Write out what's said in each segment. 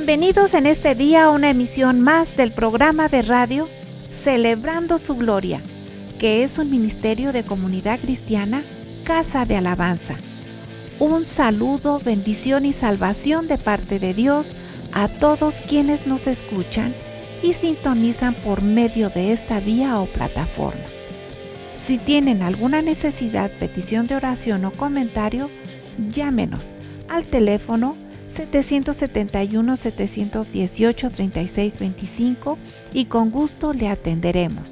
Bienvenidos en este día a una emisión más del programa de radio Celebrando su Gloria, que es un ministerio de comunidad cristiana, Casa de Alabanza. Un saludo, bendición y salvación de parte de Dios a todos quienes nos escuchan y sintonizan por medio de esta vía o plataforma. Si tienen alguna necesidad, petición de oración o comentario, llámenos al teléfono 771-718-3625 y con gusto le atenderemos.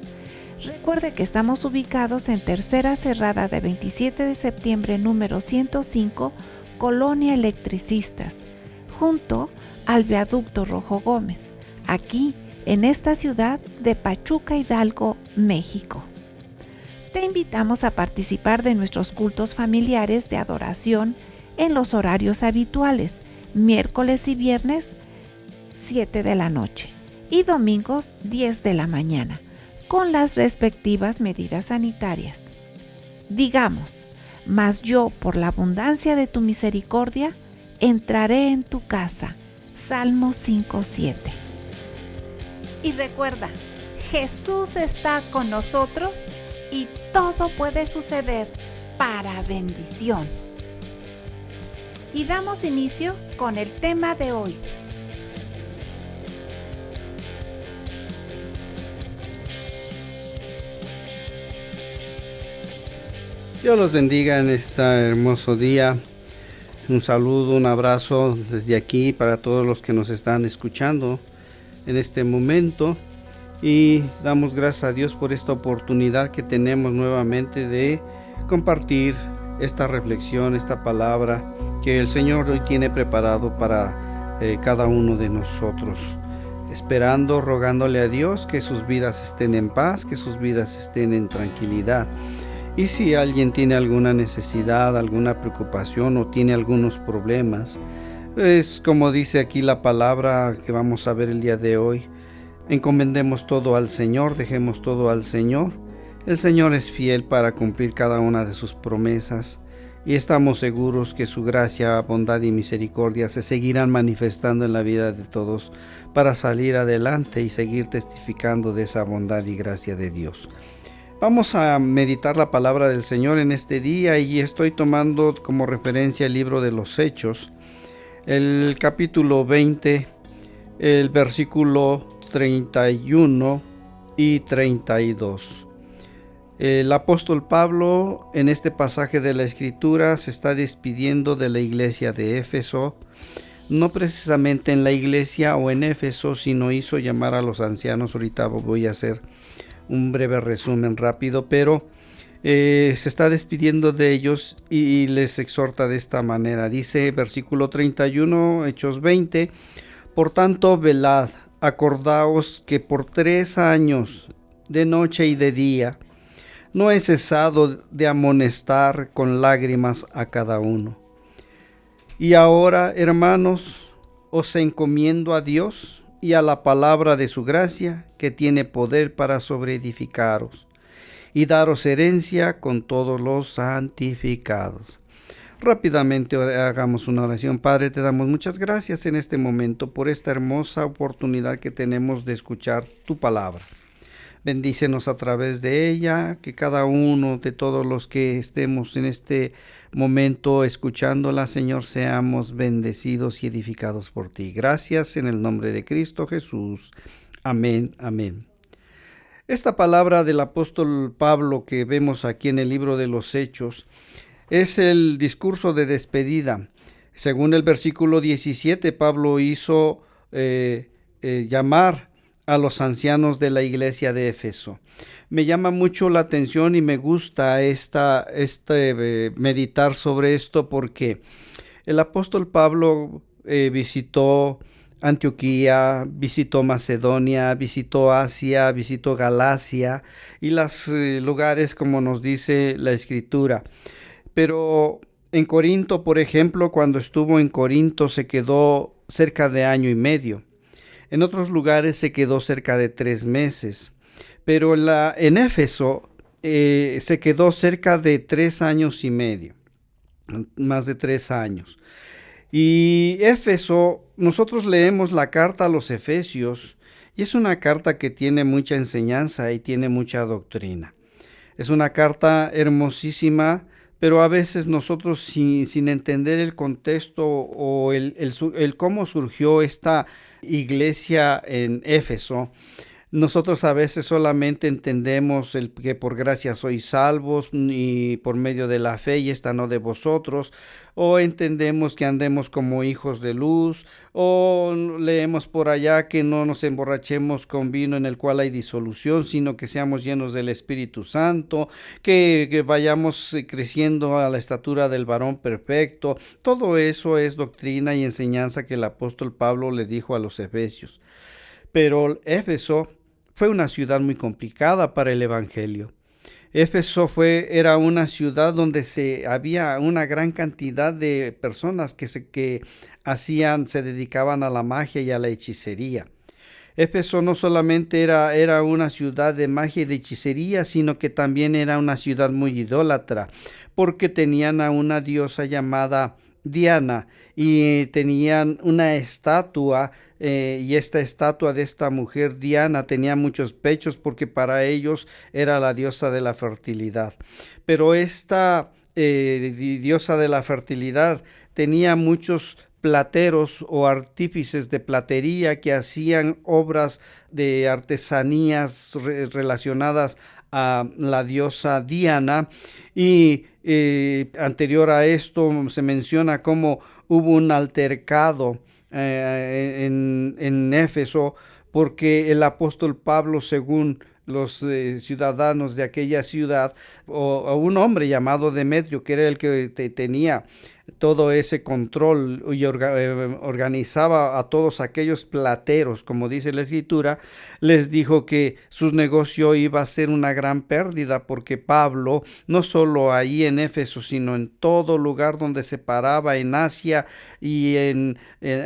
Recuerde que estamos ubicados en Tercera Cerrada de 27 de septiembre número 105, Colonia Electricistas, junto al Viaducto Rojo Gómez, aquí en esta ciudad de Pachuca, Hidalgo, México. Te invitamos a participar de nuestros cultos familiares de adoración en los horarios habituales, miércoles y viernes 7 de la noche y domingos 10 de la mañana, con las respectivas medidas sanitarias. Digamos, mas yo por la abundancia de tu misericordia entraré en tu casa. Salmo 5:7. Y recuerda, Jesús está con nosotros y todo puede suceder para bendición. Y damos inicio con el tema de hoy. Dios los bendiga en este hermoso día. Un saludo, un abrazo desde aquí para todos los que nos están escuchando en este momento. Y damos gracias a Dios por esta oportunidad que tenemos nuevamente de compartir esta reflexión, esta palabra que el Señor hoy tiene preparado para cada uno de nosotros. Esperando, rogándole a Dios que sus vidas estén en paz, que sus vidas estén en tranquilidad. Y si alguien tiene alguna necesidad, alguna preocupación o tiene algunos problemas, es como dice aquí la palabra que vamos a ver el día de hoy. Encomendemos todo al Señor, dejemos todo al Señor. El Señor es fiel para cumplir cada una de sus promesas y estamos seguros que su gracia, bondad y misericordia se seguirán manifestando en la vida de todos para salir adelante y seguir testificando de esa bondad y gracia de Dios. Vamos a meditar la palabra del Señor en este día y estoy tomando como referencia el libro de los Hechos, el capítulo 20, el versículo 31 y 32. El apóstol Pablo en este pasaje de la Escritura se está despidiendo de la iglesia de Éfeso, no precisamente en la iglesia o en Éfeso, sino hizo llamar a los ancianos. Ahorita voy a hacer un breve resumen rápido, pero se está despidiendo de ellos y les exhorta de esta manera. Dice versículo 31, Hechos 20, por tanto velad, acordaos que por 3 años, de noche y de día, no he cesado de amonestar con lágrimas a cada uno. Y ahora, hermanos, os encomiendo a Dios y a la palabra de su gracia, que tiene poder para sobreedificaros y daros herencia con todos los santificados. Rápidamente hagamos una oración. Padre, te damos muchas gracias en este momento por esta hermosa oportunidad que tenemos de escuchar tu palabra. Bendícenos a través de ella, que cada uno de todos los que estemos en este momento escuchándola, Señor, seamos bendecidos y edificados por ti. Gracias en el nombre de Cristo Jesús. Amén, amén. Esta palabra del apóstol Pablo que vemos aquí en el libro de los Hechos es el discurso de despedida. Según el versículo 17, Pablo hizo llamar a los ancianos de la iglesia de Éfeso. Me llama mucho la atención y me gusta meditar sobre esto porque el apóstol Pablo visitó Antioquía, visitó Macedonia, visitó Asia, visitó Galacia y los lugares como nos dice la Escritura. Pero en Corinto, por ejemplo, cuando estuvo en Corinto se quedó cerca de 1 año y medio. En otros lugares se quedó cerca de 3 meses, pero en Éfeso se quedó cerca de 3 años y medio, más de 3 años. Y Éfeso, nosotros leemos la carta a los Efesios y es una carta que tiene mucha enseñanza y tiene mucha doctrina. Es una carta hermosísima, pero a veces nosotros sin entender el contexto o el cómo surgió esta iglesia en Éfeso, nosotros a veces solamente entendemos el que por gracia sois salvos y por medio de la fe y esta no de vosotros, o entendemos que andemos como hijos de luz, o leemos por allá que no nos emborrachemos con vino en el cual hay disolución, sino que seamos llenos del Espíritu Santo, que vayamos creciendo a la estatura del varón perfecto. Todo eso es doctrina y enseñanza que el apóstol Pablo le dijo a los efesios. Pero Éfeso fue una ciudad muy complicada para el evangelio. Éfeso era una ciudad donde había una gran cantidad de personas que se dedicaban a la magia y a la hechicería. Éfeso no solamente era una ciudad de magia y de hechicería, sino que también era una ciudad muy idólatra, porque tenían a una diosa llamada Diana y tenían una estatua y esta estatua de esta mujer Diana tenía muchos pechos porque para ellos era la diosa de la fertilidad. Pero esta diosa de la fertilidad tenía muchos plateros o artífices de platería que hacían obras de artesanías relacionadas a la diosa Diana y anterior a esto se menciona cómo hubo un altercado en Éfeso porque el apóstol Pablo, según los ciudadanos de aquella ciudad, o un hombre llamado Demetrio, que era el que tenía todo ese control y organizaba a todos aquellos plateros, como dice la escritura, les dijo que su negocio iba a ser una gran pérdida porque Pablo, no solo ahí en Éfeso, sino en todo lugar donde se paraba, en Asia y en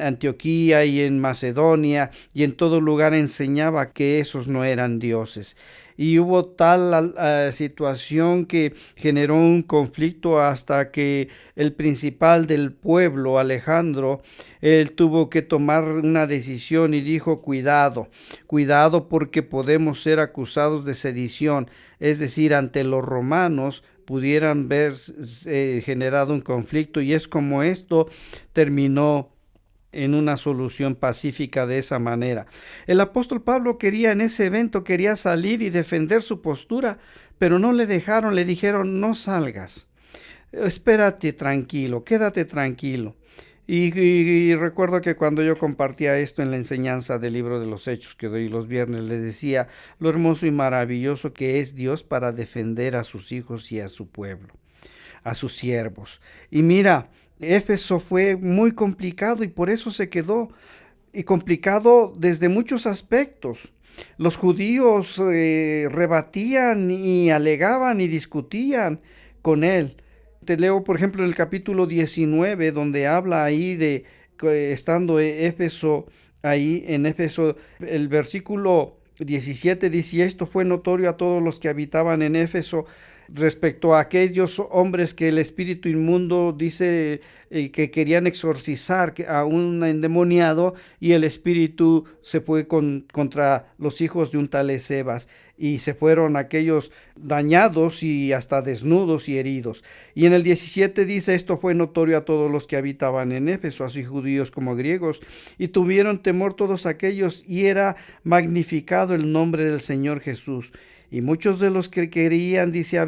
Antioquía y en Macedonia y en todo lugar enseñaba que esos no eran dioses. Y hubo tal situación que generó un conflicto hasta que el principal del pueblo, Alejandro, él tuvo que tomar una decisión y dijo: cuidado porque podemos ser acusados de sedición, es decir, ante los romanos pudieran ver generado un conflicto, y es como esto terminó en una solución pacífica de esa manera. El apóstol Pablo en ese evento quería salir y defender su postura, pero no le dejaron, le dijeron: no salgas, espérate tranquilo, quédate tranquilo. Y recuerdo que cuando yo compartía esto en la enseñanza del libro de los Hechos que doy los viernes, les decía lo hermoso y maravilloso que es Dios para defender a sus hijos y a su pueblo, a sus siervos. Y mira, Éfeso fue muy complicado y por eso se quedó complicado desde muchos aspectos. Los judíos rebatían y alegaban y discutían con él. Te leo, por ejemplo, en el capítulo 19, donde habla ahí de estando Éfeso, ahí en Éfeso, el versículo 17 dice: esto fue notorio a todos los que habitaban en Éfeso, respecto a aquellos hombres que el espíritu inmundo dice que querían exorcizar a un endemoniado, y el espíritu se fue contra los hijos de un tal Escevas, y se fueron aquellos dañados y hasta desnudos y heridos. Y en el 17 dice: esto fue notorio a todos los que habitaban en Éfeso, así judíos como griegos, y tuvieron temor todos aquellos, y era magnificado el nombre del Señor Jesús. Y muchos de los que querían, dice,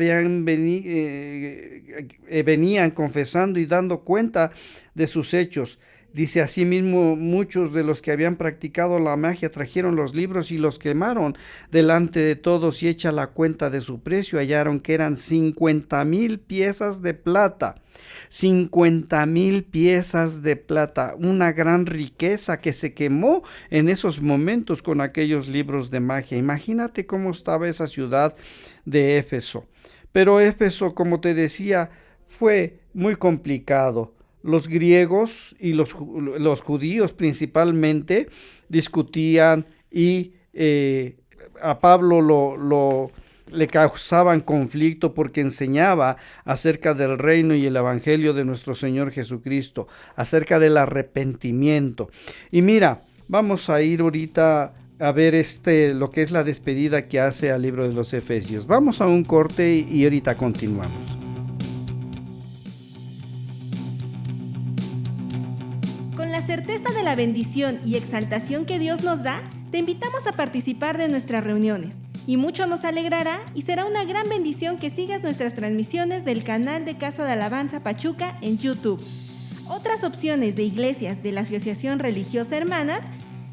venían confesando y dando cuenta de sus hechos. Dice: asimismo, muchos de los que habían practicado la magia trajeron los libros y los quemaron delante de todos, y hecha la cuenta de su precio, hallaron que eran 50,000 piezas de plata. 50,000 piezas de plata, una gran riqueza que se quemó en esos momentos con aquellos libros de magia. Imagínate cómo estaba esa ciudad de Éfeso. Pero Éfeso, como te decía, fue muy complicado. Los griegos y los judíos principalmente discutían y a Pablo le causaban conflicto porque enseñaba acerca del reino y el evangelio de nuestro Señor Jesucristo, acerca del arrepentimiento. Y mira, vamos a ir ahorita a ver lo que es la despedida que hace al libro de los Efesios. Vamos a un corte y ahorita continuamos. Con la certeza de la bendición y exaltación que Dios nos da, te invitamos a participar de nuestras reuniones. Y mucho nos alegrará y será una gran bendición que sigas nuestras transmisiones del canal de Casa de Alabanza Pachuca en YouTube. Otras opciones de iglesias de la Asociación Religiosa Hermanas: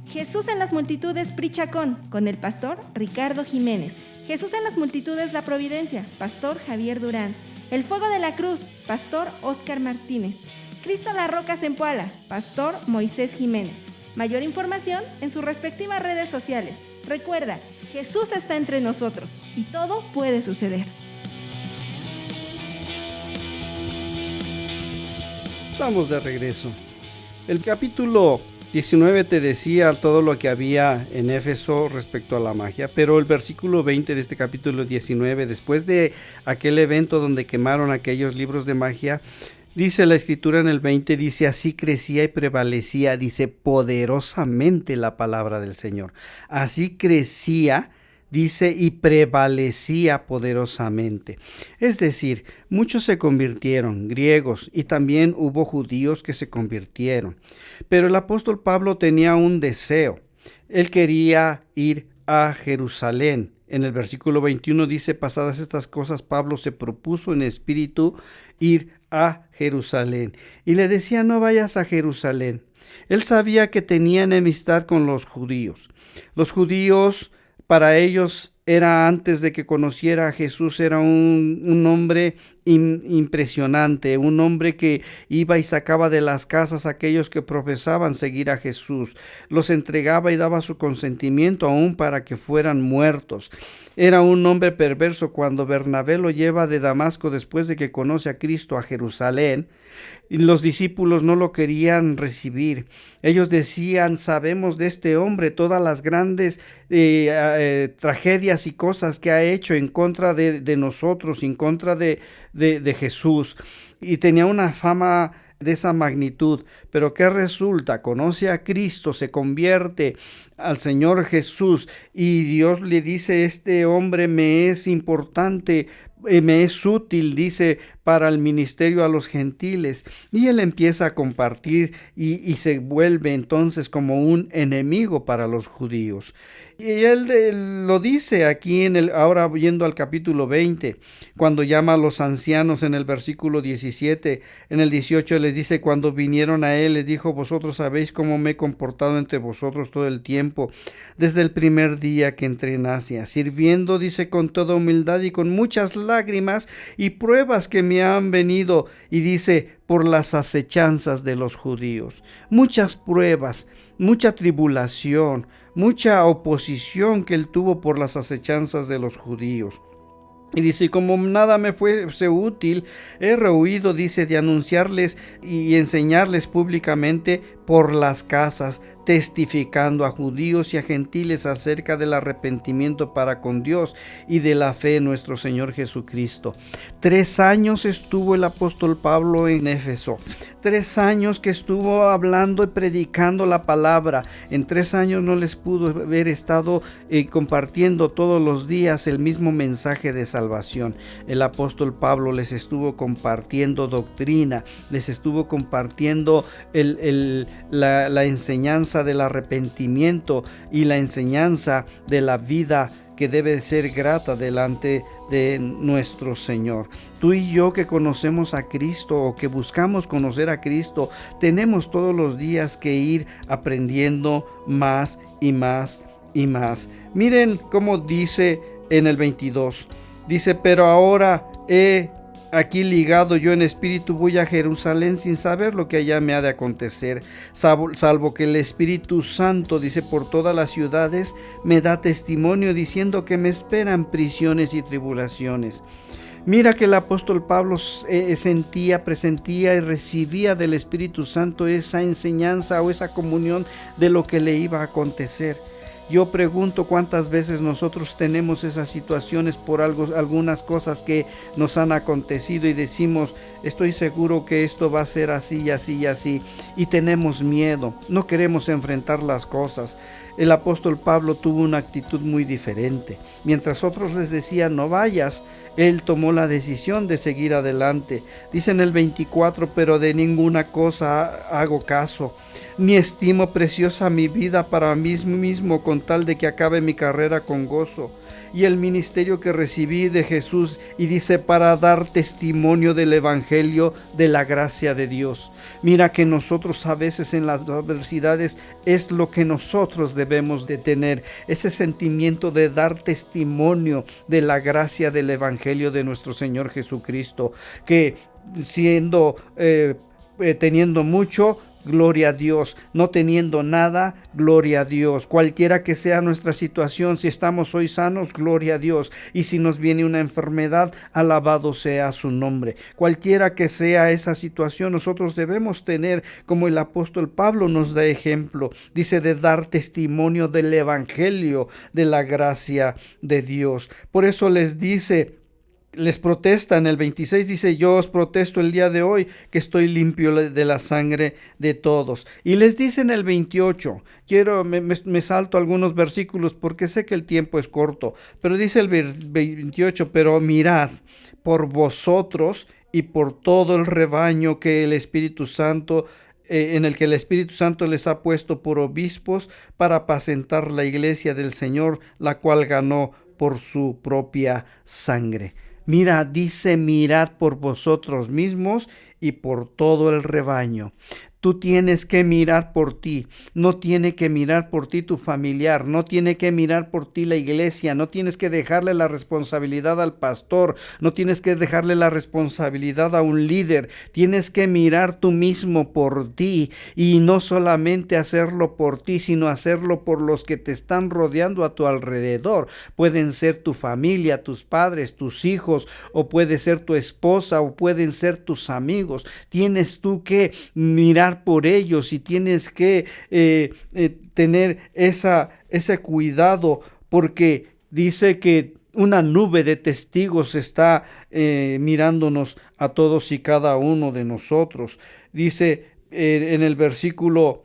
Jesús en las Multitudes Prichacón, con el pastor Ricardo Jiménez. Jesús en las Multitudes La Providencia, pastor Javier Durán. El Fuego de la Cruz, pastor Óscar Martínez. Cristo la Roca Zempoala, pastor Moisés Jiménez. Mayor información en sus respectivas redes sociales. Recuerda, Jesús está entre nosotros y todo puede suceder. Estamos de regreso. El capítulo 19 te decía todo lo que había en Éfeso respecto a la magia, pero el versículo 20 de este capítulo 19, después de aquel evento donde quemaron aquellos libros de magia, dice la escritura en el 20, dice: así crecía y prevalecía, dice, poderosamente la palabra del Señor. Así crecía, dice, y prevalecía poderosamente. Es decir, muchos se convirtieron, griegos, y también hubo judíos que se convirtieron. Pero el apóstol Pablo tenía un deseo. Él quería ir a Jerusalén. En el versículo 21 dice: pasadas estas cosas, Pablo se propuso en espíritu ir a Jerusalén. Y le decía: no vayas a Jerusalén. Él sabía que tenía enemistad con los judíos. Los judíos, para ellos, era, antes de que conociera a Jesús, era un hombre impresionante, un hombre que iba y sacaba de las casas a aquellos que profesaban seguir a Jesús, los entregaba y daba su consentimiento aún para que fueran muertos. Era un hombre perverso. Cuando Bernabé lo lleva de Damasco después de que conoce a Cristo a Jerusalén, y los discípulos no lo querían recibir. Ellos decían: sabemos de este hombre todas las grandes tragedias y cosas que ha hecho en contra de nosotros, en contra de Jesús, y tenía una fama de esa magnitud. Pero ¿qué resulta? Conoce a Cristo, se convierte al Señor Jesús, y Dios le dice: este hombre me es importante, me es útil, dice, para el ministerio a los gentiles. Y él empieza a compartir y se vuelve entonces como un enemigo para los judíos. Y él lo dice aquí ahora yendo al capítulo 20, cuando llama a los ancianos en el versículo 17, en el 18 les dice: cuando vinieron a él, les dijo: vosotros sabéis cómo me he comportado entre vosotros todo el tiempo, desde el primer día que entré en Asia, sirviendo, dice, con toda humildad y con muchas lágrimas y pruebas que me han venido, y dice, por las acechanzas de los judíos. Muchas pruebas, mucha tribulación, mucha oposición que él tuvo por las acechanzas de los judíos. Y dice: como nada me fuese útil, he rehuido, dice, de anunciarles y enseñarles públicamente por las casas, testificando a judíos y a gentiles acerca del arrepentimiento para con Dios y de la fe en nuestro Señor Jesucristo. 3 años estuvo el apóstol Pablo en Éfeso. 3 años que estuvo hablando y predicando la palabra. En 3 años no les pudo haber estado compartiendo todos los días el mismo mensaje de salvación. El apóstol Pablo les estuvo compartiendo doctrina, les estuvo compartiendo la enseñanza del arrepentimiento y la enseñanza de la vida que debe ser grata delante de nuestro Señor. Tú y yo, que conocemos a Cristo o que buscamos conocer a Cristo, tenemos todos los días que ir aprendiendo más y más y más. Miren cómo dice en el 22. Dice: pero ahora aquí ligado yo en espíritu voy a Jerusalén sin saber lo que allá me ha de acontecer, salvo que el Espíritu Santo, dice, por todas las ciudades me da testimonio diciendo que me esperan prisiones y tribulaciones. Mira que el apóstol Pablo sentía, presentía y recibía del Espíritu Santo esa enseñanza o esa comunión de lo que le iba a acontecer. Yo pregunto cuántas veces nosotros tenemos esas situaciones por algunas cosas que nos han acontecido y decimos, estoy seguro que esto va a ser así y así y así, y tenemos miedo, no queremos enfrentar las cosas. El apóstol Pablo tuvo una actitud muy diferente. Mientras otros les decían no vayas, él tomó la decisión de seguir adelante. Dice en el 24, pero de ninguna cosa hago caso, ni estimo preciosa mi vida para mí mismo, con tal de que acabe mi carrera con gozo y el ministerio que recibí de Jesús, y dice, para dar testimonio del evangelio de la gracia de Dios. Mira que nosotros a veces en las adversidades es lo que nosotros debemos de tener, ese sentimiento de dar testimonio de la gracia del evangelio de nuestro Señor Jesucristo, que teniendo mucho, gloria a Dios, no teniendo nada, gloria a Dios. Cualquiera que sea nuestra situación, si estamos hoy sanos, gloria a Dios, y si nos viene una enfermedad, alabado sea su nombre. Cualquiera que sea esa situación, nosotros debemos tener, como el apóstol Pablo nos da ejemplo, dice, de dar testimonio del evangelio de la gracia de Dios. Por eso les protesta en el 26, dice, yo os protesto el día de hoy que estoy limpio de la sangre de todos. Y les dice en el 28, me salto algunos versículos porque sé que el tiempo es corto, pero dice el 28, pero mirad por vosotros y por todo el rebaño que el Espíritu Santo en el que el Espíritu Santo les ha puesto por obispos para apacentar la iglesia del Señor, la cual ganó por su propia sangre. Mira, dice, mirad por vosotros mismos y por todo el rebaño. Tú tienes que mirar por ti, no tiene que mirar por ti tu familiar, no tiene que mirar por ti la iglesia, no tienes que dejarle la responsabilidad al pastor, no tienes que dejarle la responsabilidad a un líder, tienes que mirar tú mismo por ti y no solamente hacerlo por ti, sino hacerlo por los que te están rodeando a tu alrededor. Pueden ser tu familia, tus padres, tus hijos, o puede ser tu esposa, o pueden ser tus amigos. Tienes tú que mirar por ellos y tienes que tener ese cuidado, porque dice que una nube de testigos está mirándonos a todos y cada uno de nosotros. Dice en el versículo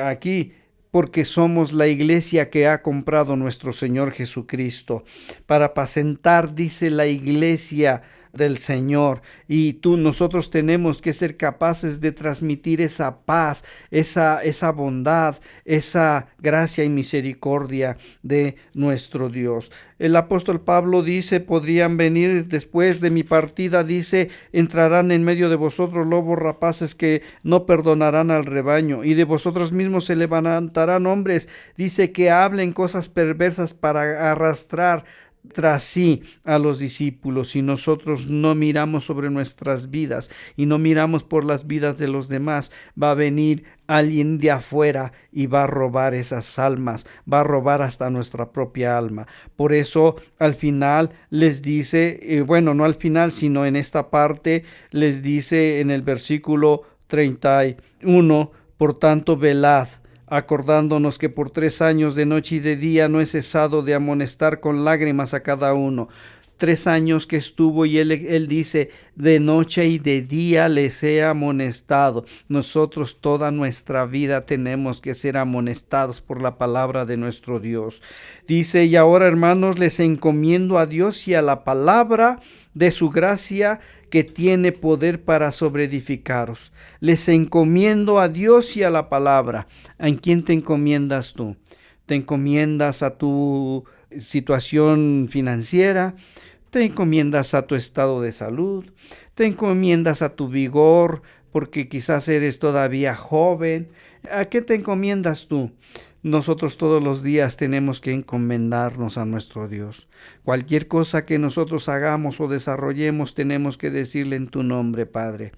aquí, porque somos la iglesia que ha comprado nuestro Señor Jesucristo, para apacentar, dice, la iglesia del Señor, y nosotros tenemos que ser capaces de transmitir esa paz, esa bondad, esa gracia y misericordia de nuestro Dios. El apóstol Pablo dice, podrían venir después de mi partida, dice, entrarán en medio de vosotros lobos rapaces que no perdonarán al rebaño, y de vosotros mismos se levantarán hombres, dice, que hablen cosas perversas para arrastrar tras sí a los discípulos. Y nosotros no miramos sobre nuestras vidas y no miramos por las vidas de los demás, va a venir alguien de afuera y va a robar esas almas, va a robar hasta nuestra propia alma. Por eso al final les dice, no al final, sino en esta parte les dice en el versículo 31, por tanto velad, acordándonos que por 3 años de noche y de día no he cesado de amonestar con lágrimas a cada uno. 3 años que estuvo, y él dice, de noche y de día les he amonestado. Nosotros toda nuestra vida tenemos que ser amonestados por la palabra de nuestro Dios. Dice, y ahora, hermanos, les encomiendo a Dios y a la palabra de su gracia, que tiene poder para sobreedificaros. Les encomiendo a Dios y a la palabra. ¿En quién te encomiendas tú? ¿Te encomiendas a tu situación financiera? ¿Te encomiendas a tu estado de salud? ¿Te encomiendas a tu vigor porque quizás eres todavía joven? ¿A qué te encomiendas tú? Nosotros todos los días tenemos que encomendarnos a nuestro Dios. Cualquier cosa que nosotros hagamos o desarrollemos, tenemos que decirle en tu nombre, Padre.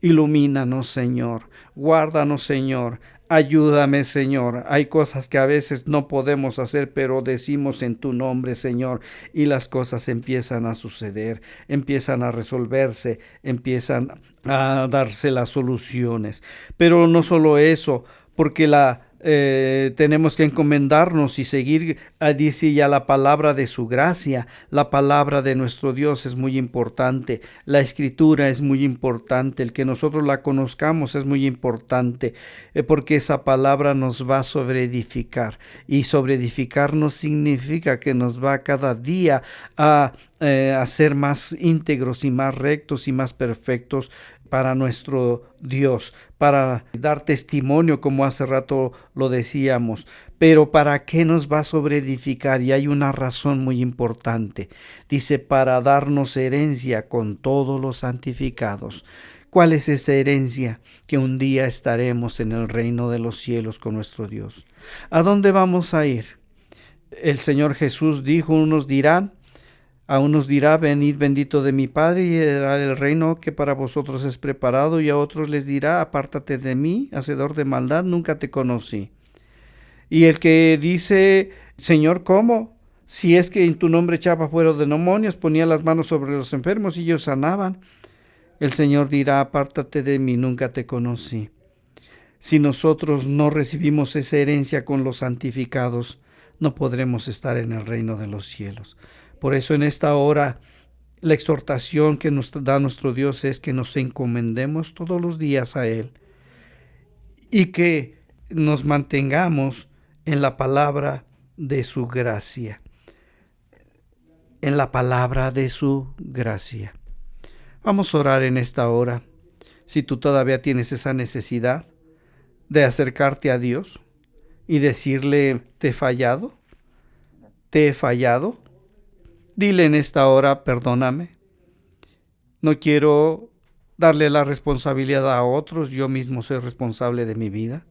Ilumínanos, Señor. Guárdanos, Señor. Ayúdame, Señor. Hay cosas que a veces no podemos hacer, pero decimos en tu nombre, Señor, y las cosas empiezan a suceder, empiezan a resolverse, empiezan a darse las soluciones. Pero no solo eso, porque la tenemos que encomendarnos y seguir, dice ya, la palabra de su gracia. La palabra de nuestro Dios es muy importante. La escritura es muy importante. El que nosotros la conozcamos es muy importante, porque esa palabra nos va a sobreedificar. Y sobreedificarnos significa que nos va cada día a ser más íntegros y más rectos y más perfectos para nuestro Dios, para dar testimonio, como hace rato lo decíamos. Pero ¿para qué nos va a sobreedificar? Y hay una razón muy importante. Dice, para darnos herencia con todos los santificados. ¿Cuál es esa herencia? Que un día estaremos en el reino de los cielos con nuestro Dios. ¿A dónde vamos a ir? El Señor Jesús dijo, a unos dirá, venid bendito de mi Padre, y heredará el reino que para vosotros es preparado, y a otros les dirá, apártate de mí, hacedor de maldad, nunca te conocí. Y el que dice, Señor, ¿cómo? Si es que en tu nombre echaba fuera de demonios, ponía las manos sobre los enfermos y ellos sanaban. El Señor dirá, apártate de mí, nunca te conocí. Si nosotros no recibimos esa herencia con los santificados, no podremos estar en el reino de los cielos. Por eso en esta hora la exhortación que nos da nuestro Dios es que nos encomendemos todos los días a Él y que nos mantengamos en la palabra de su gracia. En la palabra de su gracia. Vamos a orar en esta hora. Si tú todavía tienes esa necesidad de acercarte a Dios y decirle, te he fallado, dile en esta hora, perdóname. No quiero darle la responsabilidad a otros, yo mismo soy responsable de mi vida.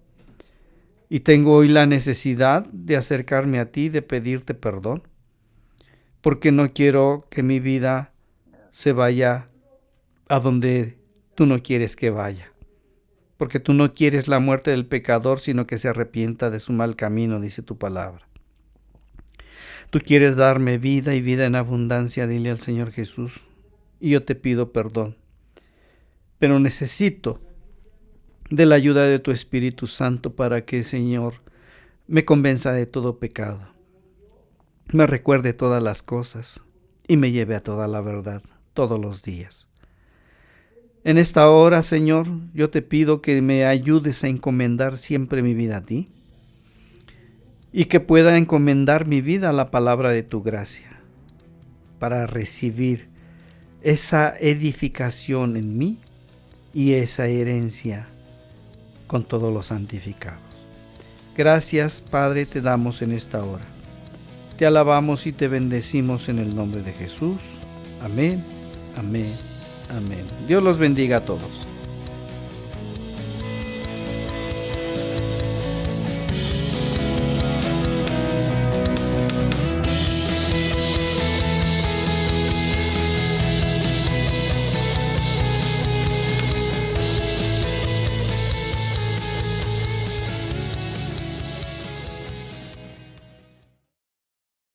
Y tengo hoy la necesidad de acercarme a ti, de pedirte perdón, porque no quiero que mi vida se vaya a donde tú no quieres que vaya. Porque tú no quieres la muerte del pecador, sino que se arrepienta de su mal camino, dice tu palabra. Tú quieres darme vida y vida en abundancia, dile al Señor Jesús, y yo te pido perdón. Pero necesito de la ayuda de tu Espíritu Santo para que, Señor, me convenza de todo pecado, me recuerde todas las cosas y me lleve a toda la verdad todos los días. En esta hora, Señor, yo te pido que me ayudes a encomendar siempre mi vida a ti, y que pueda encomendar mi vida a la palabra de tu gracia, para recibir esa edificación en mí y esa herencia con todos los santificados. Gracias, Padre, te damos en esta hora. Te alabamos y te bendecimos en el nombre de Jesús. Amén, amén, amén. Dios los bendiga a todos.